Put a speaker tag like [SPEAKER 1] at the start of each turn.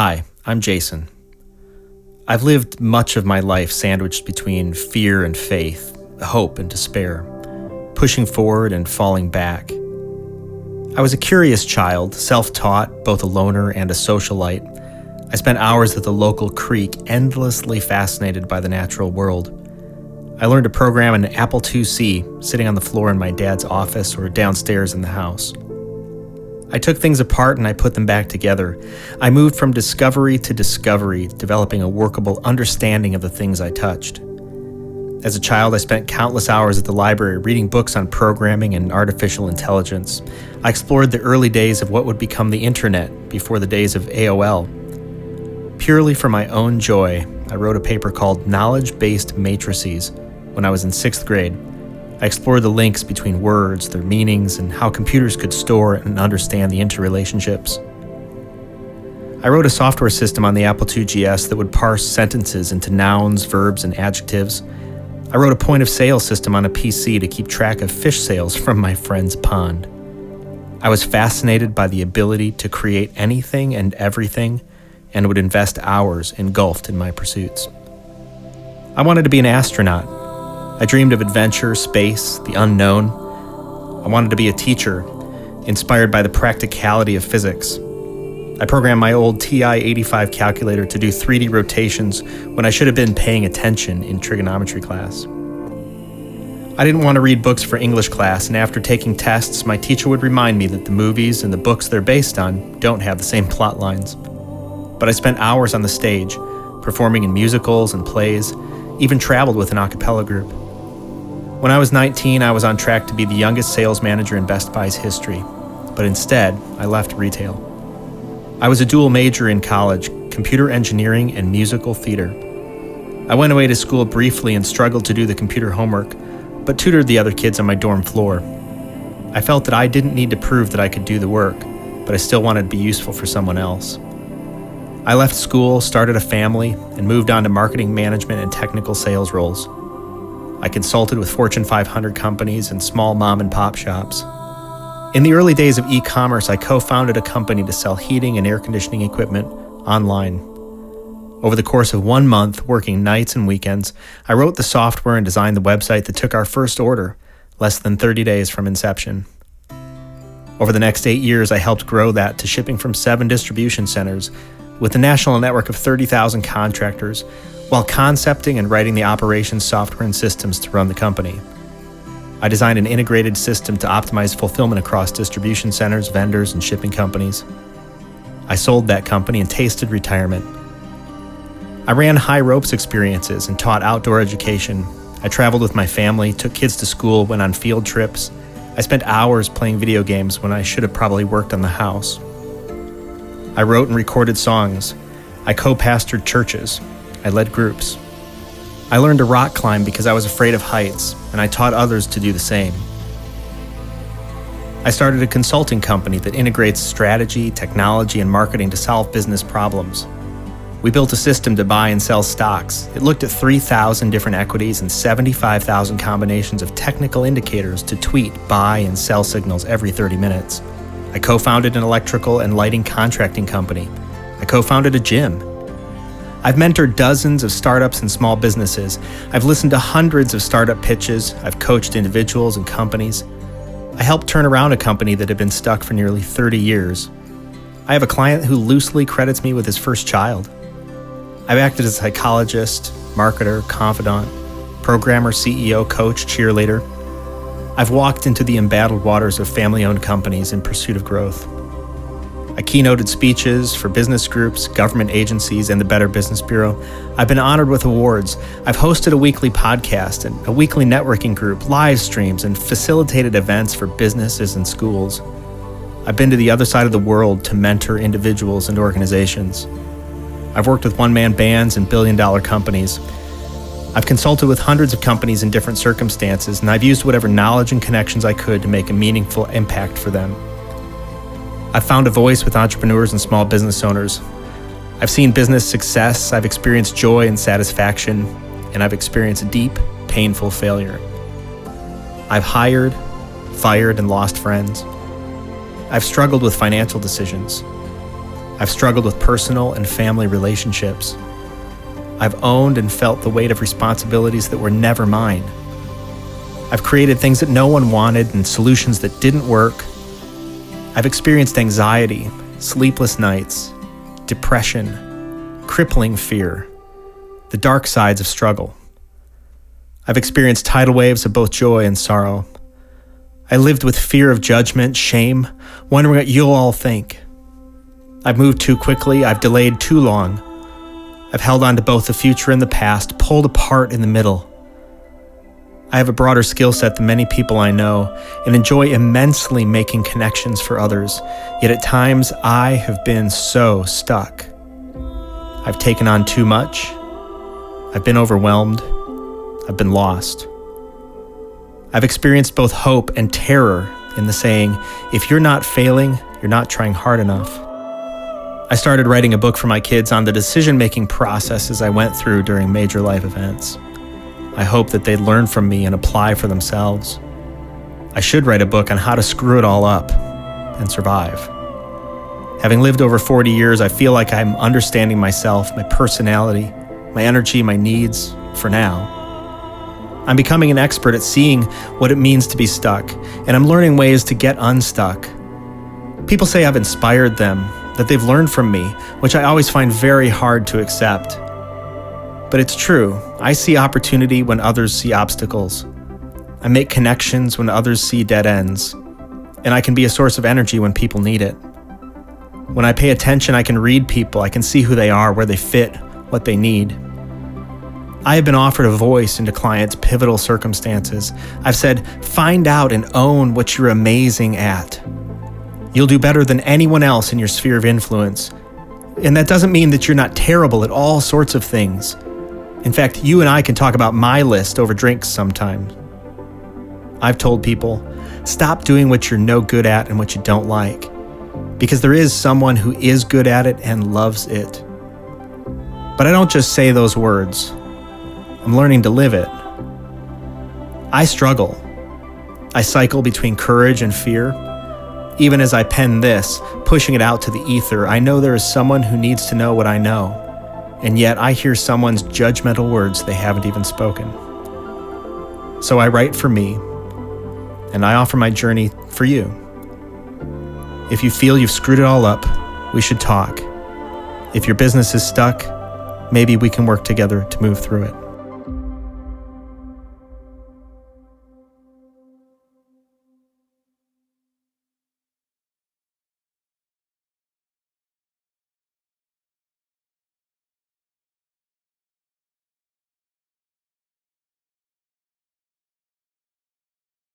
[SPEAKER 1] Hi, I'm Jason. I've lived much of my life sandwiched between fear and faith, hope and despair, pushing forward and falling back. I was a curious child, self-taught, both a loner and a socialite. I spent hours at the local creek, endlessly fascinated by the natural world. I learned to program an Apple IIc, sitting on the floor in my dad's office or downstairs in the house. I took things apart and I put them back together. I moved from discovery to discovery, developing a workable understanding of the things I touched. As a child, I spent countless hours at the library reading books on programming and artificial intelligence. I explored the early days of what would become the internet before the days of AOL. Purely for my own joy, I wrote a paper called Knowledge-Based Matrices when I was in 6th grade. I explored the links between words, their meanings, and how computers could store and understand the interrelationships. I wrote a software system on the Apple IIgs that would parse sentences into nouns, verbs, and adjectives. I wrote a point-of-sale system on a PC to keep track of fish sales from my friend's pond. I was fascinated by the ability to create anything and everything, and would invest hours engulfed in my pursuits. I wanted to be an astronaut. I dreamed of adventure, space, the unknown. I wanted to be a teacher, inspired by the practicality of physics. I programmed my old TI-85 calculator to do 3D rotations when I should have been paying attention in trigonometry class. I didn't want to read books for English class, and after taking tests, my teacher would remind me that the movies and the books they're based on don't have the same plot lines. But I spent hours on the stage, performing in musicals and plays, even traveled with an a cappella group. When I was 19, I was on track to be the youngest sales manager in Best Buy's history, but instead, I left retail. I was a dual major in college, computer engineering and musical theater. I went away to school briefly and struggled to do the computer homework, but tutored the other kids on my dorm floor. I felt that I didn't need to prove that I could do the work, but I still wanted to be useful for someone else. I left school, started a family, and moved on to marketing management and technical sales roles. I consulted with Fortune 500 companies and small mom-and-pop shops. In the early days of e-commerce, I co-founded a company to sell heating and air conditioning equipment online. Over the course of 1 month, working nights and weekends, I wrote the software and designed the website that took our first order, less than 30 days from inception. Over the next 8 years, I helped grow that to shipping from 7 distribution centers, with a national network of 30,000 contractors, while concepting and writing the operations software and systems to run the company. I designed an integrated system to optimize fulfillment across distribution centers, vendors, and shipping companies. I sold that company and tasted retirement. I ran high ropes experiences and taught outdoor education. I traveled with my family, took kids to school, went on field trips. I spent hours playing video games when I should have probably worked on the house. I wrote and recorded songs. I co-pastored churches. I led groups. I learned to rock climb because I was afraid of heights, and I taught others to do the same. I started a consulting company that integrates strategy, technology, and marketing to solve business problems. We built a system to buy and sell stocks. It looked at 3,000 different equities and 75,000 combinations of technical indicators to tweet, buy, and sell signals every 30 minutes. I co-founded an electrical and lighting contracting company. I co-founded a gym. I've mentored dozens of startups and small businesses. I've listened to hundreds of startup pitches. I've coached individuals and companies. I helped turn around a company that had been stuck for nearly 30 years. I have a client who loosely credits me with his first child. I've acted as a psychologist, marketer, confidant, programmer, CEO, coach, cheerleader. I've walked into the embattled waters of family-owned companies in pursuit of growth. I keynoted speeches for business groups, government agencies, and the Better Business Bureau. I've been honored with awards. I've hosted a weekly podcast and a weekly networking group, live streams, and facilitated events for businesses and schools. I've been to the other side of the world to mentor individuals and organizations. I've worked with one-man bands and billion-dollar companies. I've consulted with hundreds of companies in different circumstances, and I've used whatever knowledge and connections I could to make a meaningful impact for them. I've found a voice with entrepreneurs and small business owners. I've seen business success, I've experienced joy and satisfaction, and I've experienced deep, painful failure. I've hired, fired, and lost friends. I've struggled with financial decisions. I've struggled with personal and family relationships. I've owned and felt the weight of responsibilities that were never mine. I've created things that no one wanted and solutions that didn't work. I've experienced anxiety, sleepless nights, depression, crippling fear, the dark sides of struggle. I've experienced tidal waves of both joy and sorrow. I lived with fear of judgment, shame, wondering what you'll all think. I've moved too quickly, I've delayed too long. I've held on to both the future and the past, pulled apart in the middle. I have a broader skill set than many people I know and enjoy immensely making connections for others, yet at times I have been so stuck. I've taken on too much. I've been overwhelmed. I've been lost. I've experienced both hope and terror in the saying, if you're not failing, you're not trying hard enough. I started writing a book for my kids on the decision-making processes I went through during major life events. I hope that they'd learn from me and apply for themselves. I should write a book on how to screw it all up and survive. Having lived over 40 years, I feel like I'm understanding myself, my personality, my energy, my needs, for now. I'm becoming an expert at seeing what it means to be stuck, and I'm learning ways to get unstuck. People say I've inspired them, that they've learned from me, which I always find very hard to accept. But it's true. I see opportunity when others see obstacles. I make connections when others see dead ends. And I can be a source of energy when people need it. When I pay attention, I can read people. I can see who they are, where they fit, what they need. I have been offered a voice into clients' pivotal circumstances. I've said, find out and own what you're amazing at. You'll do better than anyone else in your sphere of influence. And that doesn't mean that you're not terrible at all sorts of things. In fact, you and I can talk about my list over drinks sometimes. I've told people, stop doing what you're no good at and what you don't like, because there is someone who is good at it and loves it. But I don't just say those words. I'm learning to live it. I struggle. I cycle between courage and fear. Even as I pen this, pushing it out to the ether, I know there is someone who needs to know what I know. And yet I hear someone's judgmental words they haven't even spoken. So I write for me, and I offer my journey for you. If you feel you've screwed it all up, we should talk. If your business is stuck, maybe we can work together to move through it.